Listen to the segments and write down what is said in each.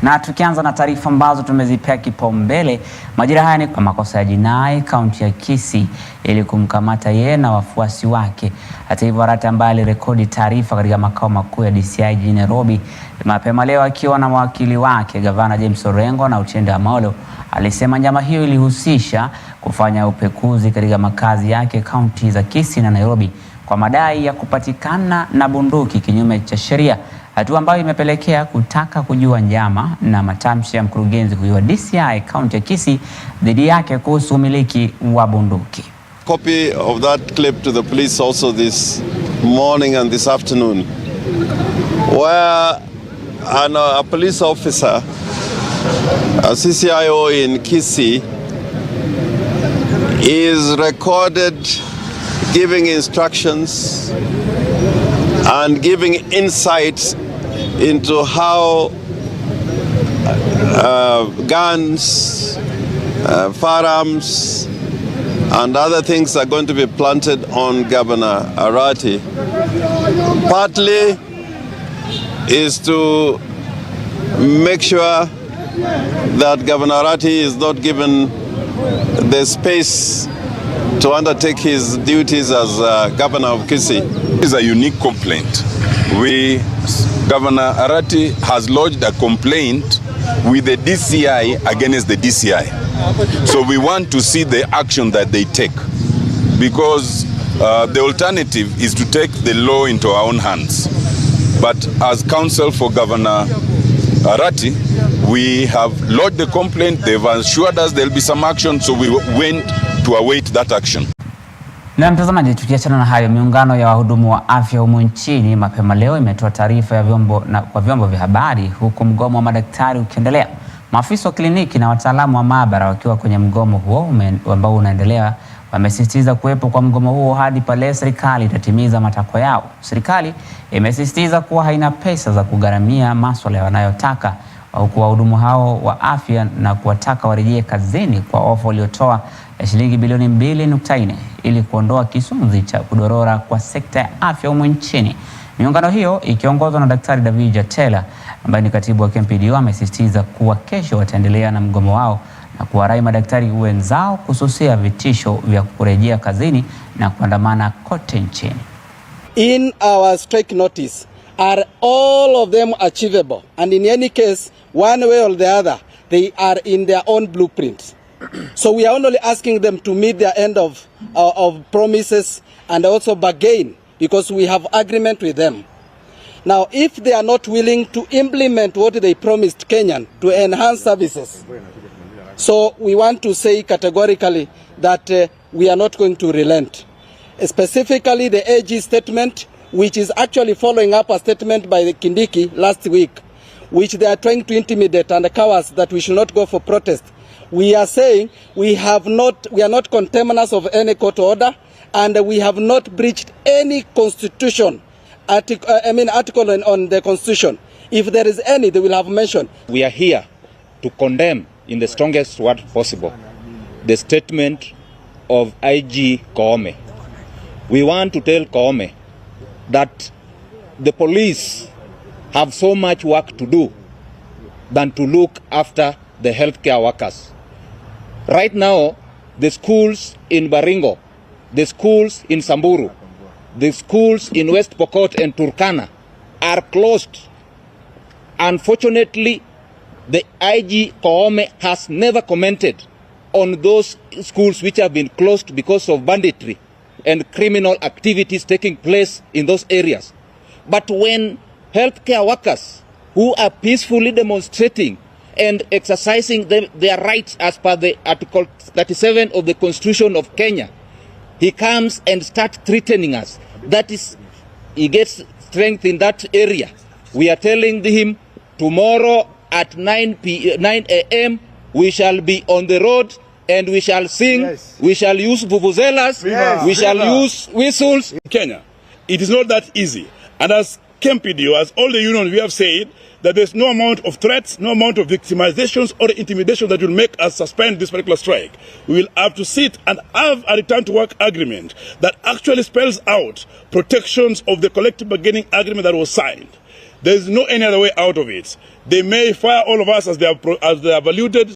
Na tukianza na taarifa ambazo tumezipea kipaumbele, majira haya ni kwa makosa ya jinai kaunti ya Kisii ili kumkamata yeye na wafuasi wake. Hata hivyo, Arati ambaye alirekodi taarifa katika makao makuu ya DCI jijini Nairobi mapema leo akiwa na mawakili wake Gavana James Orengo na Uchende Amolo, alisema njama hiyo ilihusisha kufanya upekuzi katika makazi yake kaunti za Kisii na Nairobi kwa madai ya kupatikana na bunduki kinyume cha sheria, hatua ambayo imepelekea kutaka kujua njama na matamshi ya mkurugenzi huyo wa DCI kaunti ya Kisii dhidi yake kuhusu umiliki wa bunduki. Copy of that clip to the police also this morning and this afternoon, where a police officer, a CCIO in Kisii, is recorded giving instructions and giving insights into how guns, firearms, and other things are going to be planted on Governor Arati. Partly is to make sure that Governor Arati is not given the space to undertake his duties as governor of Kisii. This is a unique complaint. Governor Arati has lodged a complaint with the DCI against the DCI. So we want to see the action that they take, because the alternative is to take the law into our own hands. But as counsel for Governor Arati, we have lodged the complaint. They've assured us there will be some action, so we went to await that action. Na mtazamaji, tukiachana na hayo, miungano ya wahudumu wa afya humu nchini mapema leo imetoa taarifa ya kwa vyombo vya habari, huku mgomo wa madaktari ukiendelea. Maafisa wa kliniki na wataalamu wa maabara wakiwa kwenye mgomo huo ambao unaendelea, wamesisitiza kuwepo kwa mgomo huo hadi pale serikali itatimiza matakwa yao. Serikali imesisitiza kuwa haina pesa za kugharamia masuala wanayotaka, huku wahudumu hao wa afya na kuwataka warejee kazini kwa ofa waliotoa ya shilingi bilioni 2.4 ili kuondoa kisunzi cha kudorora kwa sekta ya afya humu nchini. Miungano hiyo ikiongozwa na Daktari David Jatela ambaye ni katibu wa KMPDU amesisitiza kuwa kesho wataendelea na mgomo wao na kuwarai madaktari wenzao kususia vitisho vya kurejea kazini na kuandamana kote nchini. In our strike notice, are all of them achievable? And in any case, one way or the other, they are in their own blueprint. So we are only asking them to meet their end of promises and also bargain, because we have agreement with them. Now, if they are not willing to implement what they promised Kenyan to enhance services, so we want to say categorically that we are not going to relent. Specifically, the AG statement, which is actually following up a statement by the Kindiki last week, which they are trying to intimidate and cover us that we should not go for protest. We are saying we are not contemners of any court order, and we have not breached any constitution article on the constitution. If there is any, they will have mentioned. We are here to condemn in the strongest word possible the statement of IG Koome. We want to tell Koome that the police have so much work to do than to look after the healthcare workers. Right now, the schools in Baringo, the schools in Samburu, the schools in West Pokot and Turkana are closed. Unfortunately, the IG Koome has never commented on those schools which have been closed because of banditry and criminal activities taking place in those areas. But when healthcare workers who are peacefully demonstrating and exercising their rights as per the Article 37 of the Constitution of Kenya, he comes and starts threatening us. That is, he gets strength in that area. We are telling him tomorrow at 9 a.m. we shall be on the road and we shall sing, yes. We shall use vuvuzelas, yes. We shall use whistles. In Kenya, it is not that easy. And as KMPDU, as all the unions, we have said that there's no amount of threats, no amount of victimizations or intimidation that will make us suspend this particular strike. We will have to sit and have a return to work agreement that actually spells out protections of the collective bargaining agreement that was signed. There is no any other way out of it. They may fire all of us as they have alluded.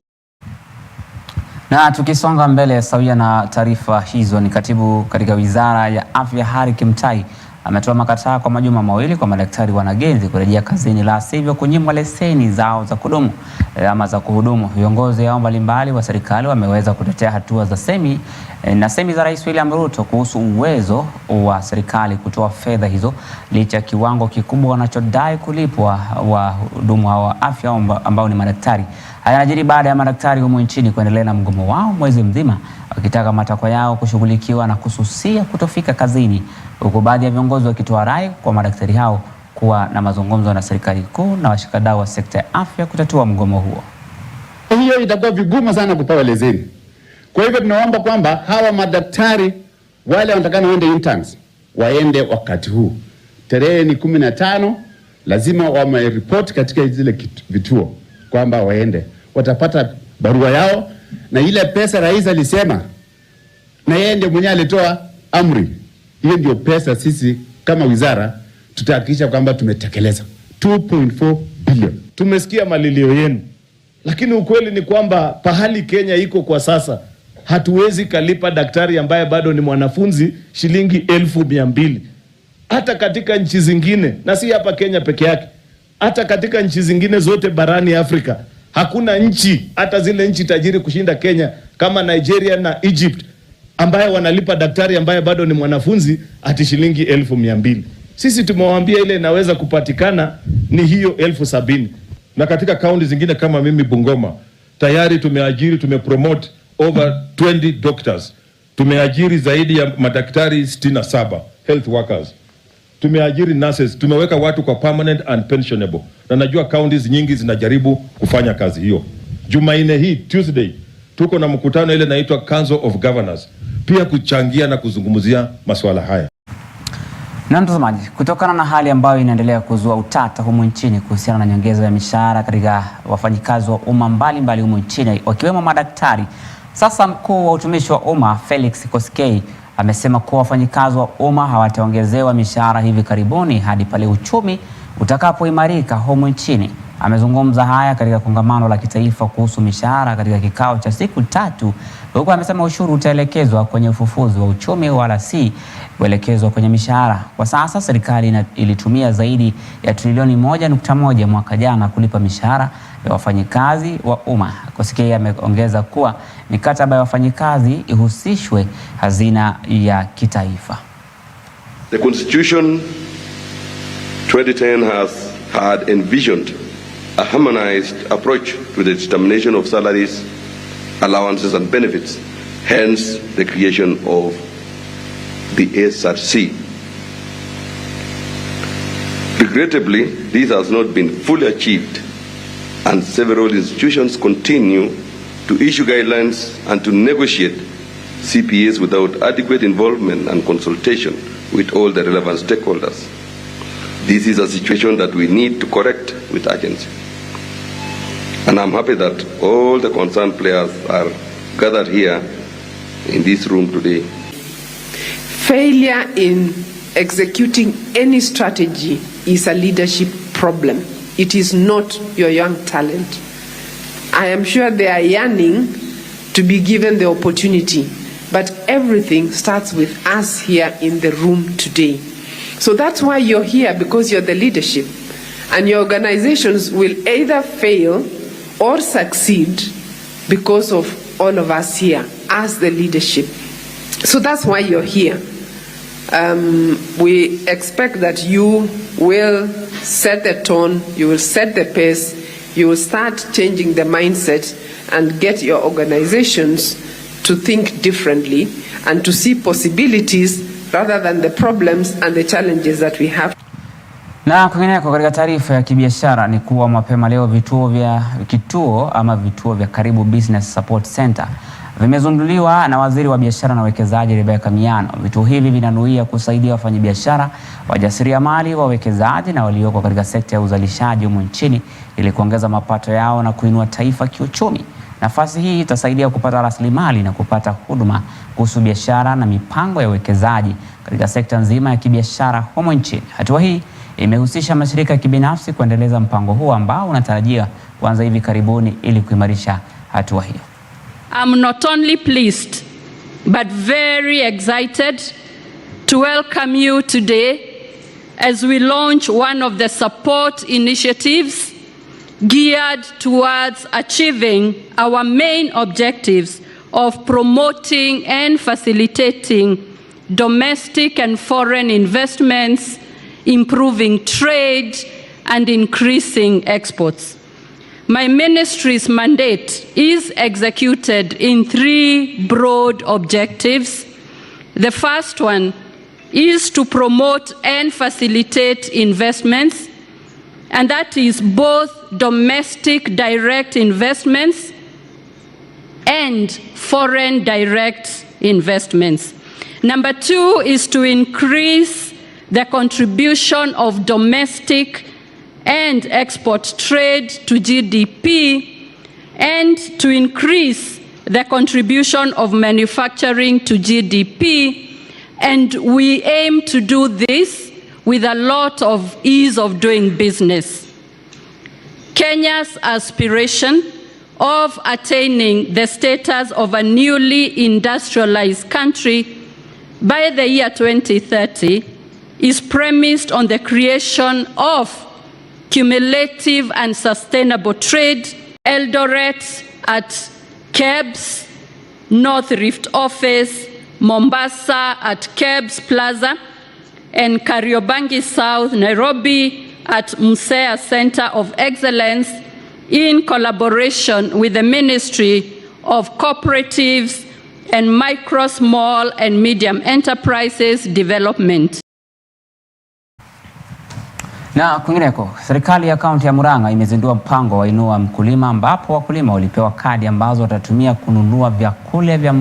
Na tukisonga mbele sawia na taarifa hizo, ni katibu katika Wizara ya Afya Harry Kimtai ametoa makataa kwa majuma mawili kwa madaktari wanagenzi kurejea kazini, la sivyo kunyimwa leseni zao za kudumu ama za kuhudumu. Viongozi hao mbalimbali wa serikali wameweza kutetea hatua za semi za Rais William Ruto kuhusu uwezo wa serikali kutoa fedha hizo licha ya kiwango kikubwa wanachodai kulipwa wahudumu wa afya ambao ni madaktari. Haya yanajiri baada ya madaktari humu nchini kuendelea na mgomo wao mwezi mzima wakitaka matakwa yao kushughulikiwa na kususia kutofika kazini, huku baadhi ya viongozi wakitoa rai kwa madaktari hao kuwa na mazungumzo na serikali kuu na washikadau wa sekta ya afya kutatua mgomo huo. Hiyo itakuwa vigumu sana kupewa leseni. Kwa hivyo tunaomba kwamba hawa madaktari wale wanatakana waende interns waende wakati huu. Tarehe ni 15, lazima wamereport katika zile vituo kwamba waende. Watapata barua yao na ile pesa rais alisema na yeye ndiye mwenyewe alitoa amri. Hiyo ndio pesa sisi kama wizara tutahakikisha kwamba tumetekeleza 2.4 billion. Tumesikia malilio yenu, lakini ukweli ni kwamba pahali Kenya iko kwa sasa hatuwezi kalipa daktari ambaye bado ni mwanafunzi shilingi 1,200. Hata katika nchi zingine, na si hapa Kenya peke yake, hata katika nchi zingine zote barani Afrika, hakuna nchi, hata zile nchi tajiri kushinda Kenya kama Nigeria na Egypt, ambaye wanalipa daktari ambaye bado ni mwanafunzi ati shilingi 1,200. Sisi tumewaambia ile inaweza kupatikana ni hiyo 70,000. Na katika kaunti zingine kama mimi Bungoma, tayari tumepromote over 20 doctors. Tumeajiri zaidi ya madaktari 67 health workers. Tumeajiri nurses, tumeweka watu kwa permanent and pensionable. Na najua counties nyingi zinajaribu kufanya kazi hiyo. Jumanne hii, Tuesday, tuko na mkutano ile inaitwa Council of Governors, pia kuchangia na kuzungumzia masuala haya. Na mtazamaji, kutokana na hali ambayo inaendelea kuzua utata humu nchini kuhusiana na nyongeza ya mishahara katika wafanyikazi wa umma mbalimbali humu nchini wakiwemo madaktari, sasa mkuu wa utumishi wa umma Felix Koskei amesema kuwa wafanyikazi wa umma hawataongezewa mishahara hivi karibuni hadi pale uchumi utakapoimarika humu nchini. Amezungumza haya katika kongamano la kitaifa kuhusu mishahara katika kikao cha siku 3, huku amesema ushuru utaelekezwa kwenye ufufuzi wa uchumi wala si kuelekezwa kwenye mishahara. Kwa sasa serikali ilitumia zaidi ya trilioni 1.1 mwaka jana kulipa mishahara ya wafanyikazi wa umma. Koskei ameongeza kuwa mikataba ya wafanyikazi ihusishwe hazina ya kitaifa. The Constitution 2010 had envisioned a harmonized approach to the determination of salaries, allowances and benefits, hence the creation of the SRC. Regrettably, this has not been fully achieved, and several institutions continue to issue guidelines and to negotiate CPAs without adequate involvement and consultation with all the relevant stakeholders. This is a situation that we need to correct with urgency. And I'm happy that all the concerned players are gathered here in this room today. Failure in executing any strategy is a leadership problem. It is not your young talent. I am sure they are yearning to be given the opportunity, but everything starts with us here in the room today. So that's why you're here, because you're the leadership, and your organizations will either fail or succeed because of all of us here as the leadership. So that's why you're here. We expect that you will set the tone, you will set the pace, you will start changing the mindset and get your organizations to think differently and to see possibilities rather than the problems and the challenges that we have. Na kwingineko katika taarifa ya kibiashara ni kuwa mapema leo vituo vya Karibu Business Support Center vimezunduliwa na Waziri wa Biashara na Uwekezaji Rebecca Miano. Vituo hivi vinanuia kusaidia wafanyabiashara, wajasiriamali, wawekezaji na walioko katika sekta ya uzalishaji humu nchini ili kuongeza mapato yao na kuinua taifa kiuchumi. Nafasi hii itasaidia kupata rasilimali na kupata huduma kuhusu biashara na mipango ya uwekezaji katika sekta nzima ya kibiashara humu nchini. Hatua hii imehusisha mashirika ya kibinafsi kuendeleza mpango huu ambao unatarajia kuanza hivi karibuni ili kuimarisha hatua hiyo. I'm not only pleased but very excited to welcome you today as we launch one of the support initiatives geared towards achieving our main objectives of promoting and facilitating domestic and foreign investments, improving trade, and increasing exports. My ministry's mandate is executed in 3 broad objectives. The first one is to promote and facilitate investments, and that is both domestic direct investments and foreign direct investments. Number 2 is to increase the contribution of domestic and export trade to GDP and to increase the contribution of manufacturing to GDP. And we aim to do this with a lot of ease of doing business. Kenya's aspiration of attaining the status of a newly industrialized country by the year 2030 is premised on the creation of cumulative and sustainable trade. Eldoret at KEBS, North Rift Office, Mombasa at KEBS Plaza, and Kariobangi South, Nairobi at Musea Center of Excellence in collaboration with the Ministry of Cooperatives and Micro, Small and Medium Enterprises Development. Na kwingineko, serikali ya kaunti ya Murang'a imezindua mpango wa Inua Mkulima ambapo wakulima walipewa kadi ambazo watatumia kununua vyakula vya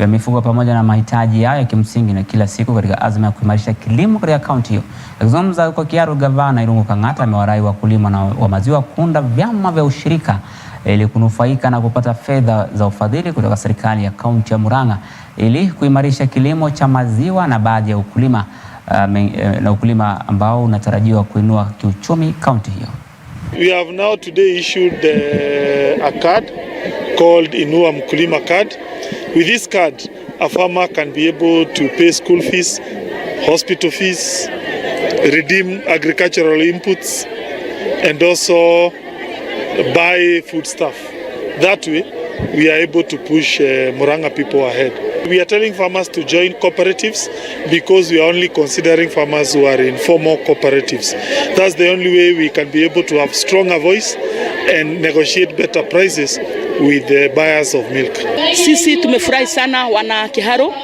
mifugo pamoja na mahitaji yao ya kimsingi na kila siku katika azma ya kuimarisha kilimo katika kaunti hiyo. Akizungumza huko Kiaru, Gavana Irungu Kang'ata amewarai wakulima wa maziwa kuunda vyama vya ushirika ili kunufaika na kupata fedha za ufadhili kutoka serikali ya kaunti ya Murang'a ili kuimarisha kilimo cha maziwa na baadhi ya ukulima ukulima ambao unatarajiwa kuinua kiuchumi kaunti hiyo. We have now today issued a card called Inua Mkulima card. With this card, a farmer can be able to pay school fees, hospital fees, redeem agricultural inputs, and also buy food stuff. That way, we are able to push Murang'a people ahead. We are telling farmers to join cooperatives because we are only considering farmers who are in formal cooperatives. That's the only way we can be able to have stronger voice and negotiate better prices with the buyers of milk. Sisi tumefurahi sana wana Kiharu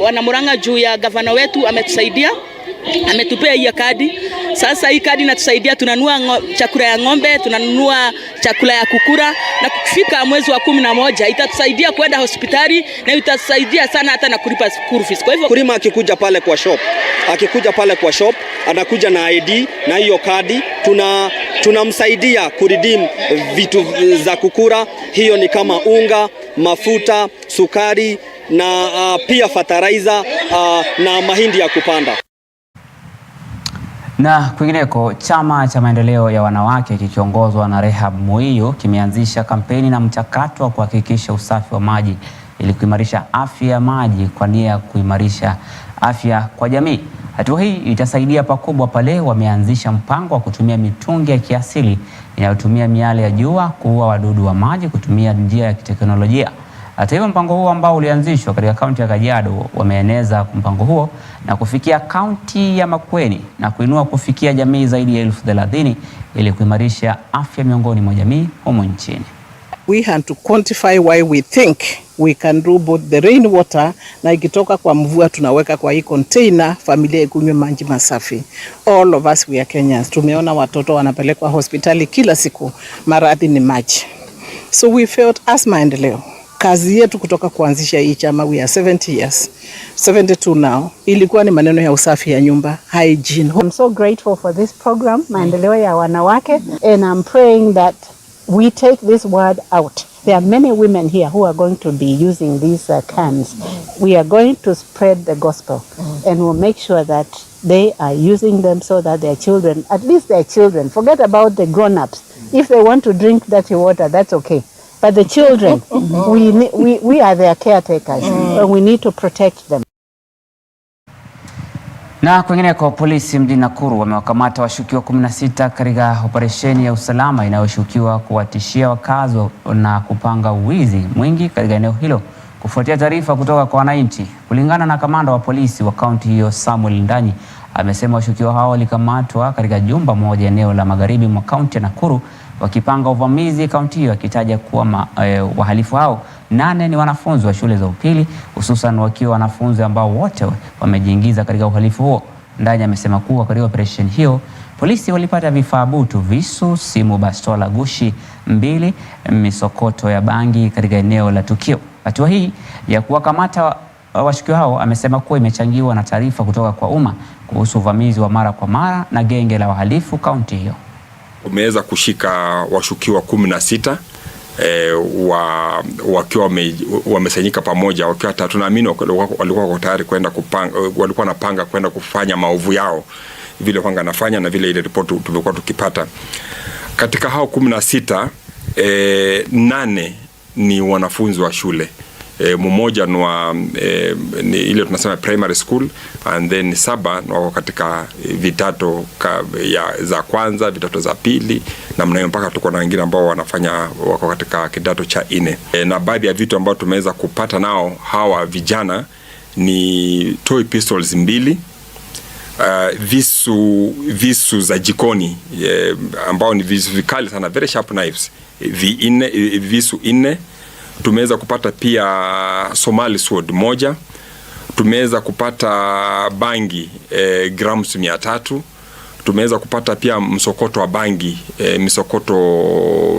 wana Murang'a juu ya gavana wetu ametusaidia, ametupea hii kadi. Sasa hii kadi inatusaidia, tunanunua chakula ya ng'ombe, tunanunua chakula ya kukura, na kufika mwezi wa 11 itatusaidia kwenda hospitali na itasaidia sana hata na kulipa school fees. Kwa hivyo kulima akikuja pale kwa shop anakuja na ID na hiyo kadi, tunamsaidia kuredeem vitu za kukura. Hiyo ni kama unga, mafuta, sukari na pia fertilizer na mahindi ya kupanda. Na kwingineko, chama cha maendeleo ya wanawake kikiongozwa na Rehab Muiyo kimeanzisha kampeni na mchakato wa kuhakikisha usafi wa maji ili kuimarisha afya ya maji kwa nia ya kuimarisha afya kwa jamii. Hatua hii itasaidia pakubwa pale wameanzisha mpango wa kutumia mitungi ya kiasili inayotumia miale ya jua kuua wadudu wa maji kutumia njia ya kiteknolojia. Hata hivyo, mpango huo ambao ulianzishwa katika kaunti ya Kajiado wameeneza mpango huo na kufikia kaunti ya Makueni na kuinua kufikia jamii zaidi ya 30,000 ili kuimarisha afya miongoni mwa jamii humu nchini. We have to quantify why we think we can do both the rainwater na ikitoka kwa mvua tunaweka kwa hii container, familia ikunywe maji masafi. All of us we are Kenyans. Tumeona watoto wanapelekwa hospitali kila siku, maradhi ni maji. So we felt as maendeleo, kazi yetu kutoka kuanzisha hii chama, we are 70 years, 72 now, ilikuwa ni maneno ya usafi ya nyumba, hygiene. I'm so grateful for this program, maendeleo ya wanawake, and I'm praying that we take this word out. There are many women here who are going to be using these cans. We are going to spread the gospel and we'll make sure that they are using them so that their children, at least their children, forget about the grown-ups. If they want to drink dirty water, that's okay. But the children, we are their caretakers, and we need to protect them. Na kwingineko, polisi mjini Nakuru wamewakamata washukiwa 16 katika operesheni ya usalama inayoshukiwa kuwatishia wakazi na kupanga uwizi mwingi katika eneo hilo kufuatia taarifa kutoka kwa wananchi. Kulingana na kamanda wa polisi wa kaunti hiyo Samuel Ndanyi, amesema washukiwa hao walikamatwa katika jumba moja eneo la magharibi mwa kaunti ya Nakuru wakipanga uvamizi kaunti hiyo, akitaja kuwa wahalifu hao 8 ni wanafunzi wa shule za upili, hususan wakiwa wanafunzi ambao wote wamejiingiza katika uhalifu huo. Ndanyi amesema kuwa katika operesheni hiyo polisi walipata vifaa butu, visu, simu, bastola, gushi 2, misokoto ya bangi katika eneo la tukio. Hatua hii ya kuwakamata washukiwa hao amesema kuwa imechangiwa na taarifa kutoka kwa umma kuhusu uvamizi wa mara kwa mara na genge la wahalifu kaunti hiyo. Umeweza kushika washukiwa 16 wakiwa wamesanyika pamoja, wakiwa tunaamini walikuwa tayari kwenda kupanga, walikuwa wanapanga kwenda kufanya maovu yao vile kwanga nafanya na vile ile ripoti tumekuwa tukipata. Katika hao 16, 8 ni wanafunzi wa shule. Mmoja ni ile tunasema primary school, and then 7 wako katika vitato za kwanza, vitato za pili, na mnayo mpaka tuko na wengine ambao wako katika kidato cha 4. Na baadhi ya vitu ambao tumeweza kupata nao hawa vijana ni toy pistols 2, visu za jikoni ambao ni visu vikali sana, very sharp knives, visu 4. Tumeweza kupata pia Somali sword 1. Tumeweza kupata bangi grams 300. Tumeweza kupata pia msokoto wa bangi misokoto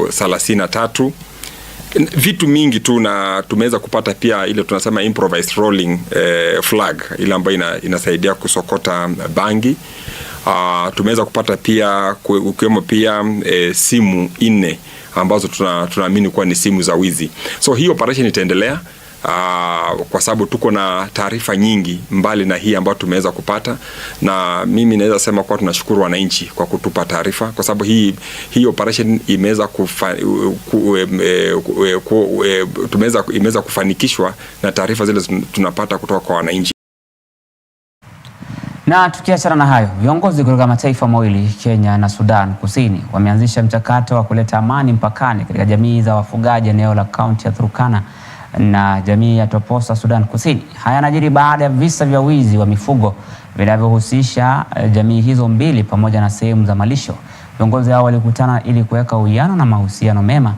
33. Vitu mingi tu, na tumeweza kupata pia ile tunasema improvised rolling flag, ile ambayo inasaidia kusokota bangi. Tumeweza kupata pia ukiwemo pia simu 4 ambazo tunaamini kuwa ni simu za wizi. So hii operation itaendelea kwa sababu tuko na taarifa nyingi mbali na hii ambayo tumeweza kupata, na mimi naweza sema kwa tunashukuru wananchi kwa kutupa taarifa, kwa sababu hii operation imeweza kufanikishwa na taarifa zile tunapata kutoka kwa wananchi. Na tukiachana na hayo, viongozi kutoka mataifa mawili, Kenya na Sudan Kusini, wameanzisha mchakato wa kuleta amani mpakani katika jamii za wafugaji eneo la kaunti ya Turkana na jamii ya Toposa, Sudan Kusini. Haya yanajiri baada ya visa vya wizi wa mifugo vinavyohusisha jamii hizo mbili pamoja na sehemu za malisho. Viongozi hao walikutana ili kuweka uwiano na mahusiano mema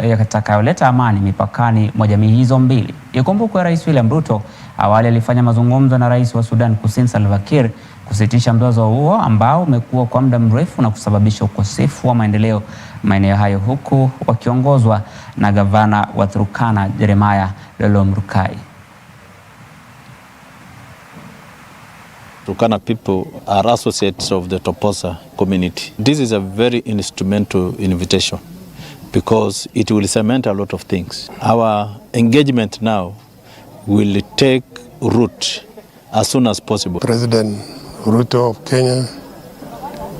yatakayoleta amani mipakani mwa jamii hizo mbili. Ikumbukwe Rais William Ruto awali alifanya mazungumzo na Rais wa Sudan Kusini Salva Kiir kusitisha mzozo huo ambao umekuwa kwa muda mrefu na kusababisha ukosefu wa maendeleo maeneo hayo, huku wakiongozwa na gavana wa Turkana Jeremiah Lolomrukai. Turkana people are associates of the Toposa community. This is a very instrumental invitation because it will cement a lot of things. Our engagement now will take root as soon as possible. President Ruto of Kenya,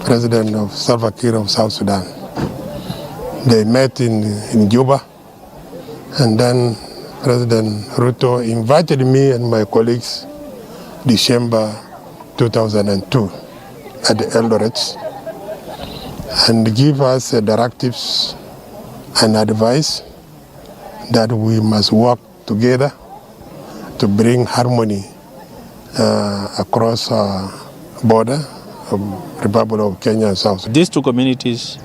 President of Salva Kiir of South Sudan, they met in Juba, and then President Ruto invited me and my colleagues December 2002 at the Eldoret and give us directives and advice that we must work together to bring harmony across our border of Republic of Kenya and South. These two communities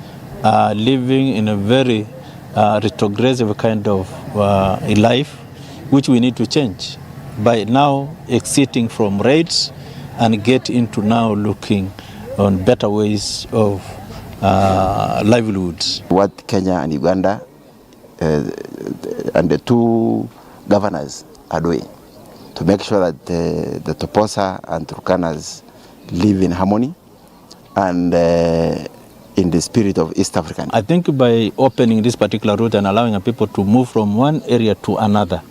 are living in a very retrogressive kind of life, which we need to change by now exiting from raids and get into now looking on better ways of livelihoods. What Kenya and Uganda and the two governors are doing to make sure that the Toposa and Turkanas live in harmony and in the spirit of East African. I think by opening this particular route and allowing people to move from one area to another,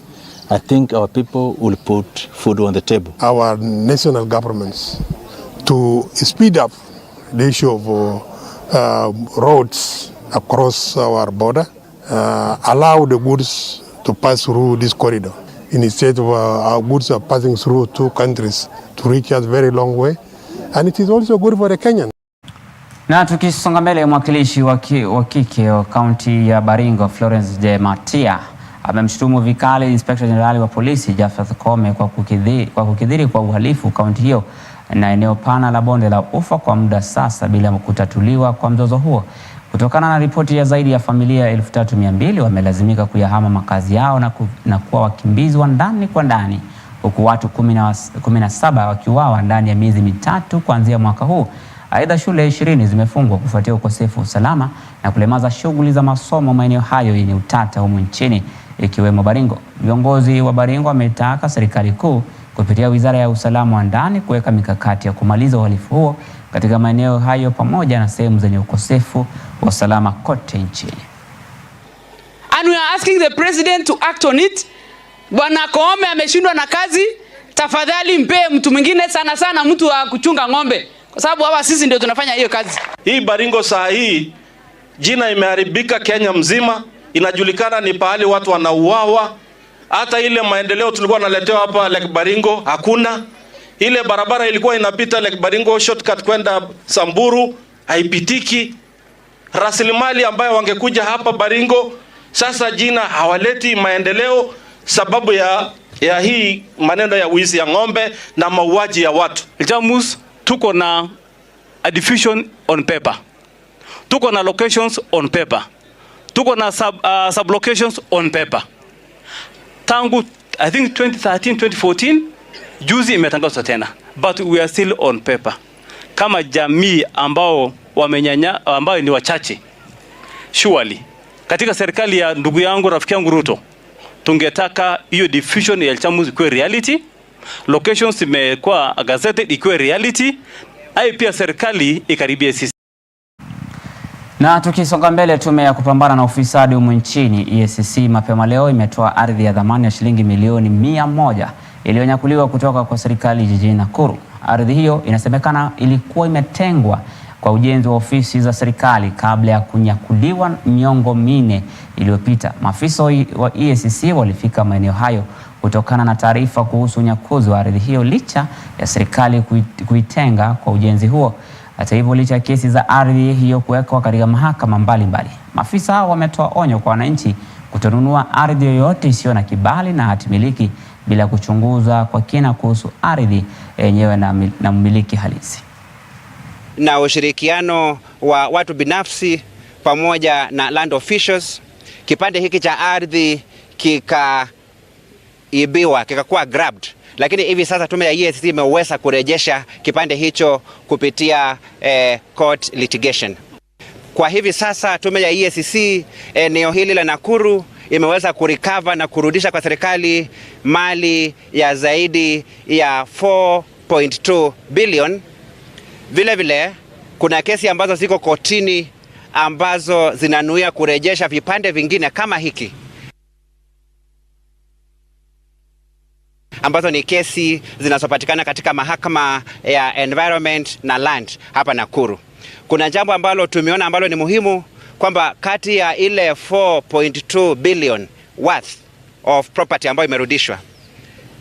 I think our people will put food on the table. Our national governments to speed up the issue of roads across our border, allow the goods to pass through this corridor. Instead of our goods are passing through two countries to reach us very long way, and it is also good for the Kenyan. Na tukisonga mbele, mwakilishi wa kike wa kaunti ya Baringo Florence de Matia amemshutumu vikali Inspector General wa polisi Japhet Koome kwa kukidhiri kwa uhalifu kaunti hiyo na eneo pana la bonde la Ufa kwa muda sasa bila kutatuliwa kwa mzozo huo. Kutokana na ripoti ya zaidi ya familia 3200 wamelazimika kuyahama makazi yao na kuwa wakimbizi wa ndani kwa ndani, huku watu 17 wakiuawa ndani ya miezi mitatu kuanzia mwaka huu. Aidha, shule 20 zimefungwa kufuatia ukosefu wa usalama na kulemaza shughuli za masomo maeneo hayo yenye utata humu nchini ikiwemo Baringo. Viongozi wa Baringo wametaka serikali kuu kupitia Wizara ya Usalama wa Ndani kuweka mikakati ya kumaliza uhalifu huo katika maeneo hayo pamoja na sehemu zenye ukosefu wa usalama kote nchini. And we are asking the president to act on it. Bwana Koome ameshindwa na kazi, tafadhali mpe mtu mwingine, sana mtu wa kuchunga ng'ombe, kwa sababu hawa sisi ndio tunafanya hiyo kazi. Hii Baringo saa hii jina imeharibika Kenya mzima, inajulikana ni pahali watu wanauawa. Hata ile maendeleo tulikuwa naletewa hapa Lake Baringo hakuna. Ile barabara ilikuwa inapita Lake Baringo shortcut kwenda Samburu haipitiki. Rasilimali ambayo wangekuja hapa Baringo sasa jina hawaleti maendeleo sababu ya hii maneno ya wizi ya ng'ombe na mauaji ya watu. Jamus tuko na a diffusion on paper. Tuko na locations on paper. Tuko na sub locations on paper. Tangu I think 2013 2014 juzi imetangazwa tena, but we are still on paper. Kama jamii ambao ambao ni wachache, surely katika serikali ya ndugu yangu rafiki yangu Ruto tungetaka hiyo diffusion ya Chamus ikuwe reality, locations imekuwa gazetted ikuwe reality, ai pia serikali ikaribie sisi. Na tukisonga mbele, tume ya kupambana na ufisadi humu nchini EACC mapema leo imetoa ardhi ya dhamani ya shilingi milioni 100 iliyonyakuliwa kutoka kwa serikali jijini Nakuru. Ardhi hiyo inasemekana ilikuwa imetengwa kwa ujenzi wa ofisi za serikali kabla ya kunyakuliwa miongo 4 iliyopita. Maafisa wa EACC walifika maeneo hayo kutokana na taarifa kuhusu unyakuzi wa ardhi hiyo licha ya serikali kuitenga kwa ujenzi huo. Hata hivyo, licha ya kesi za ardhi hiyo kuwekwa katika mahakama mbalimbali, maafisa hao wametoa onyo kwa wananchi kutonunua ardhi yoyote isiyo na kibali na hatimiliki bila kuchunguza kwa kina kuhusu ardhi yenyewe na mmiliki halisi. Na ushirikiano wa watu binafsi pamoja na land officials, kipande hiki cha ardhi kikaibiwa, kikakuwa grabbed. Lakini hivi sasa tume ya EACC imeweza kurejesha kipande hicho kupitia court litigation. Kwa hivi sasa tume ya EACC eneo hili la Nakuru imeweza kurecover na kurudisha kwa serikali mali ya zaidi ya 4.2 billion. Vile vile kuna kesi ambazo ziko kotini ambazo zinanuia kurejesha vipande vingine kama hiki, ambazo ni kesi zinazopatikana katika mahakama ya environment na land hapa Nakuru. Kuna jambo ambalo tumeona ambalo ni muhimu, kwamba kati ya ile 4.2 billion worth of property ambayo imerudishwa,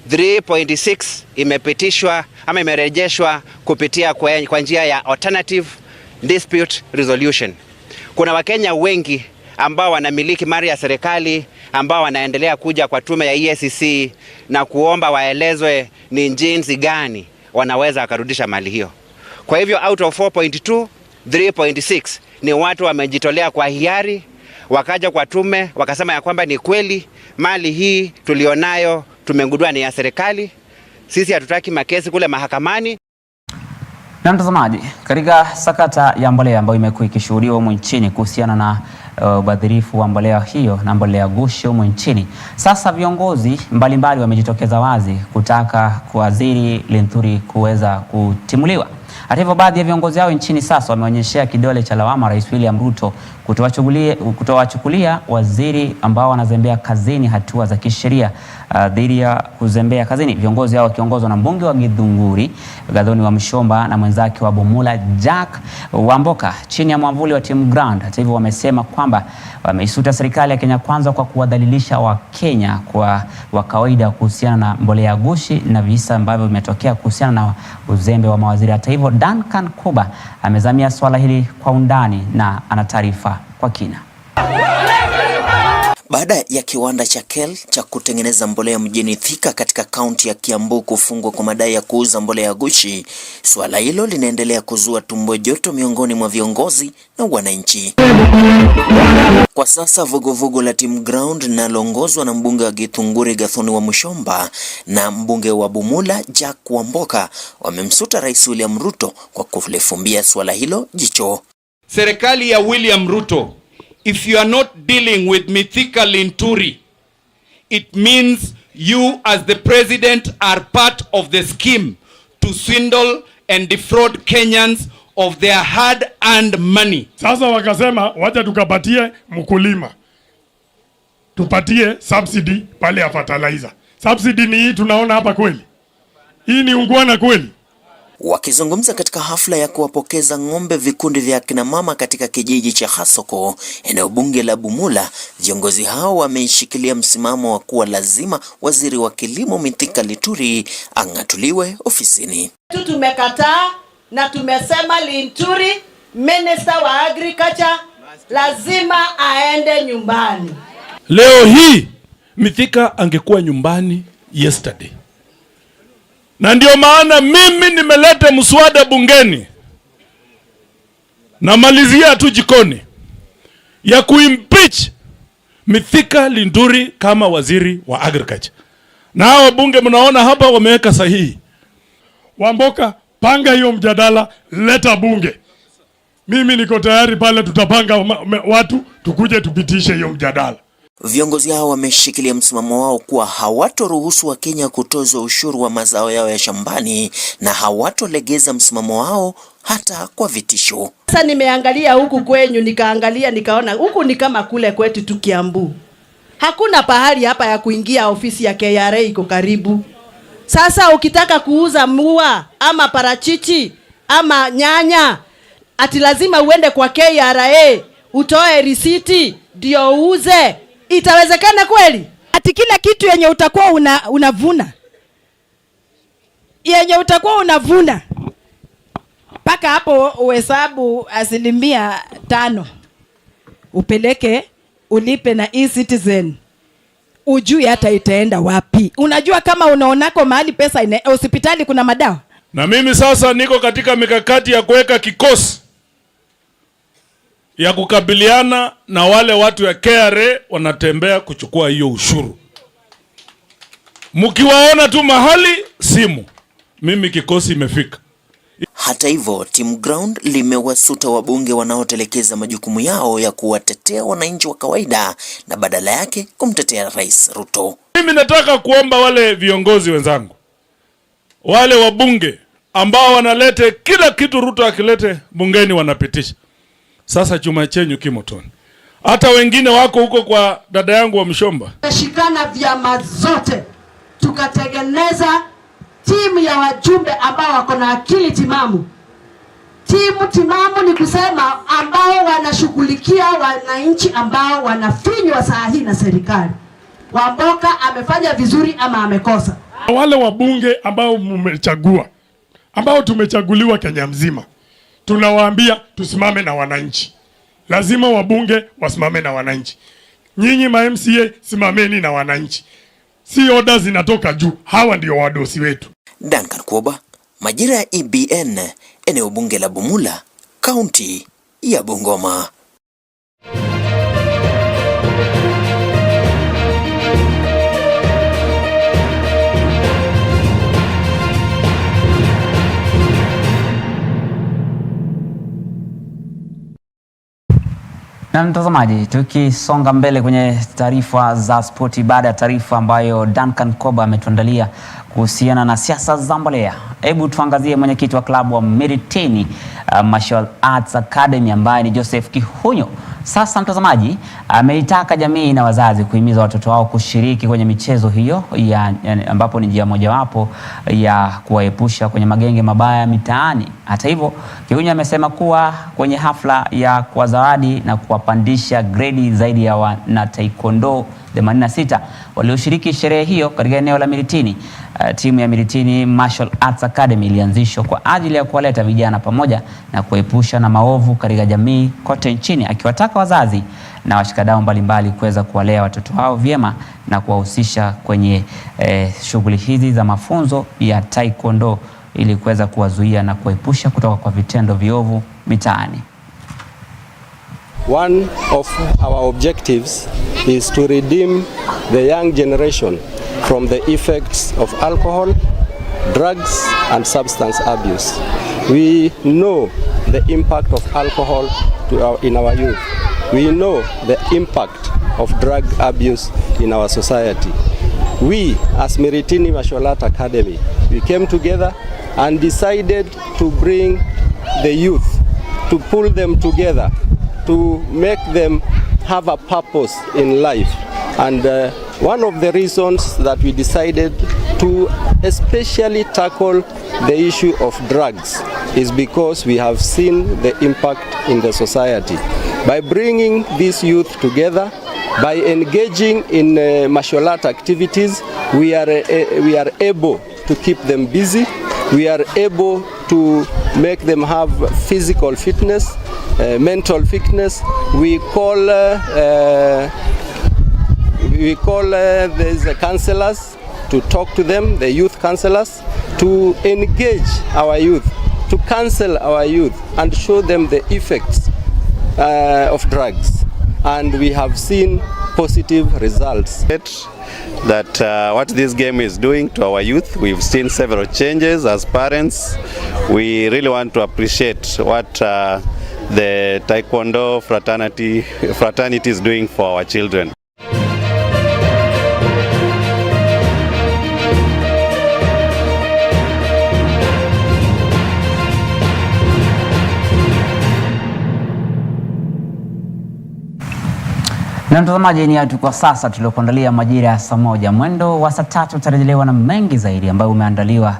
3.6 imepitishwa ama imerejeshwa kupitia kwa njia ya alternative dispute resolution. Kuna Wakenya wengi ambao wanamiliki mali ya serikali ambao wanaendelea kuja kwa tume ya EACC na kuomba waelezwe ni jinsi gani wanaweza wakarudisha mali hiyo. Kwa hivyo out of 4.2, 3.6 ni watu wamejitolea kwa hiari, wakaja kwa tume wakasema ya kwamba ni kweli mali hii tulionayo tumegundua ni ya serikali, sisi hatutaki makesi kule mahakamani. Na mtazamaji, katika sakata ya mbolea ambayo imekuwa ikishuhudiwa humu nchini kuhusiana na ubadhirifu wa mbolea hiyo na mbolea ghushi humu nchini, sasa viongozi mbalimbali wamejitokeza wazi kutaka Waziri Linturi kuweza kutimuliwa. Hata hivyo, baadhi ya viongozi hao nchini sasa wameonyeshea kidole cha lawama Rais William Ruto kutowachukulia waziri ambao wanazembea kazini hatua za kisheria dhidi ya kuzembea kazini. Viongozi hao wakiongozwa na mbunge wa Githunguri Gathoni wa Mshomba na mwenzake wa Bumula Jack Wamboka chini ya mwavuli wa Team Ground. Hata hivyo, wamesema kwamba wameisuta serikali ya Kenya Kwanza kwa kuwadhalilisha Wakenya wa kawaida kuhusiana na mbolea gushi na visa ambavyo vimetokea kuhusiana na uzembe wa mawaziri. Hata hivyo, Duncan Kuba amezamia swala hili kwa undani na ana taarifa kwa kina. Baada ya kiwanda cha KEL cha kutengeneza mbolea mjini Thika katika kaunti ya Kiambu kufungwa kwa madai ya kuuza mbolea gushi, swala hilo linaendelea kuzua tumbo joto miongoni mwa viongozi na wananchi. Kwa sasa vuguvugu la Team Ground linaloongozwa na mbunge wa Githunguri Gathoni wa Mshomba na mbunge wa Bumula Jack Wamboka wamemsuta Rais William Ruto kwa kulifumbia swala hilo jicho. Serikali ya William Ruto, if you are not dealing with Mithika Linturi, it means you as the president are part of the scheme to swindle and defraud Kenyans of their hard-earned money. Sasa wakasema wacha tukapatie mkulima, tupatie subsidy pale ya fertilizer. Subsidy ni hii tunaona hapa kweli? Hii ni ungwana kweli? Wakizungumza katika hafla ya kuwapokeza ng'ombe vikundi vya kina mama katika kijiji cha Hasoko, eneo bunge la Bumula, viongozi hao wameishikilia msimamo wa kuwa lazima waziri wa kilimo Mithika Linturi ang'atuliwe ofisini. Tumekataa na tumesema Linturi, minister wa agriculture, lazima aende nyumbani. Leo hii Mithika angekuwa nyumbani yesterday. Na ndio maana mimi nimeleta mswada bungeni na malizia tu jikoni ya kuimpeach Mithika Linturi kama waziri wa agriculture. Na hao bunge mnaona hapa wameweka sahihi. Wamboka, panga hiyo mjadala, leta bunge. Mimi niko tayari pale, tutapanga watu tukuje tupitishe hiyo mjadala. Viongozi hao wameshikilia msimamo wao kuwa hawatoruhusu Wakenya kutozwa ushuru wa mazao yao ya shambani na hawatolegeza msimamo wao hata kwa vitisho. Sasa nimeangalia huku kwenyu, nikaona huku ni kama kule kwetu tu Kiambu. Hakuna pahali hapa ya kuingia, ofisi ya KRA iko karibu. Sasa ukitaka kuuza mua ama parachichi ama nyanya, ati lazima uende kwa KRA utoe risiti ndio uuze. Itawezekana kweli? Ati kila kitu yenye utakuwa unavuna mpaka hapo uhesabu 5% upeleke ulipe na e-Citizen, ujui hata itaenda wapi. Unajua kama unaonako mahali pesa hospitali kuna madawa. Na mimi sasa niko katika mikakati ya kuweka kikosi ya kukabiliana na wale watu ya KRA wanatembea kuchukua hiyo ushuru. Mkiwaona tu mahali simu, mimi kikosi imefika. Hata hivyo, Team Ground limewasuta wabunge wanaotelekeza majukumu yao ya kuwatetea wananchi wa kawaida na badala yake kumtetea Rais Ruto. Mimi nataka kuomba wale viongozi wenzangu, wale wabunge ambao wanalete kila kitu Ruto akilete bungeni wanapitisha. Sasa chuma chenyu kimotoni. Hata wengine wako huko kwa dada yangu wa Mshomba. Tumeshikana vyama zote, tukatengeneza timu ya wajumbe ambao wako na akili timamu. Timu timamu ni kusema ambao wanashughulikia wananchi ambao wanafinywa saa hii na serikali. Wamboka amefanya vizuri ama amekosa? Wale wabunge ambao mmechagua, ambao tumechaguliwa Kenya mzima, tunawaambia tusimame na wananchi. Lazima wabunge wasimame na wananchi. Nyinyi ma MCA simameni na wananchi. Si orders zinatoka juu. Hawa ndio wadosi wetu. Duncan Kuba, majira ya EBN, eneo bunge la Bumula, kaunti ya Bungoma. Na mtazamaji, tukisonga mbele kwenye taarifa za spoti, baada ya taarifa ambayo Duncan Koba ametuandalia kuhusiana na siasa za mbolea, hebu tuangazie mwenyekiti wa klabu wa Miritini Martial Arts Academy ambaye ni Joseph Kihunyo. Sasa mtazamaji, ameitaka jamii na wazazi kuhimiza watoto wao kushiriki kwenye michezo hiyo ambapo ni njia mojawapo ya kuwaepusha kwenye magenge mabaya mitaani. Hata hivyo, Kihunyo amesema kuwa kwenye hafla ya kuwazawadi na kuwapandisha gredi zaidi ya wana taekwondo 86 walioshiriki sherehe hiyo katika eneo la Miritini. Timu ya Miritini Martial Arts Academy ilianzishwa kwa ajili ya kuwaleta vijana pamoja na kuepusha na maovu katika jamii kote nchini, akiwataka wazazi na washikadau mbalimbali kuweza kuwalea watoto hao vyema na kuwahusisha kwenye shughuli hizi za mafunzo ya taekwondo ili kuweza kuwazuia na kuepusha kutoka kwa vitendo viovu mitaani. One of our objectives is to redeem the young generation from the effects of alcohol, drugs and substance abuse. We know the impact of alcohol in our youth. We know the impact of drug abuse in our society. We as Miritini Martial Arts Academy, we came together and decided to bring the youth, to pull them together, to make them have a purpose in life. And one of the reasons that we decided to especially tackle the issue of drugs is because we have seen the impact in the society. By bringing these youth together, by engaging in martial art activities, we are able to keep them busy. We are able to make them have physical fitness, mental fitness. We call these counselors to talk to them, the youth counselors, to engage our youth, to counsel our youth and show them the effects of drugs. And we have seen positive results. That what this game is doing to our youth, we've seen several changes as parents. We really want to appreciate what the Taekwondo fraternity is doing for our children. Na mtazamaji, ni hatu kwa sasa tuliokuandalia majira ya saa moja. Mwendo wa saa 3 utarejelewa na mengi zaidi ambayo umeandaliwa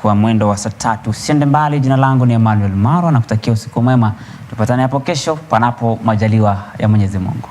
kwa mwendo wa saa 3. Usiende mbali. Jina langu ni Emmanuel Maro na kutakia usiku mwema. Tupatane hapo kesho panapo majaliwa ya Mwenyezi Mungu.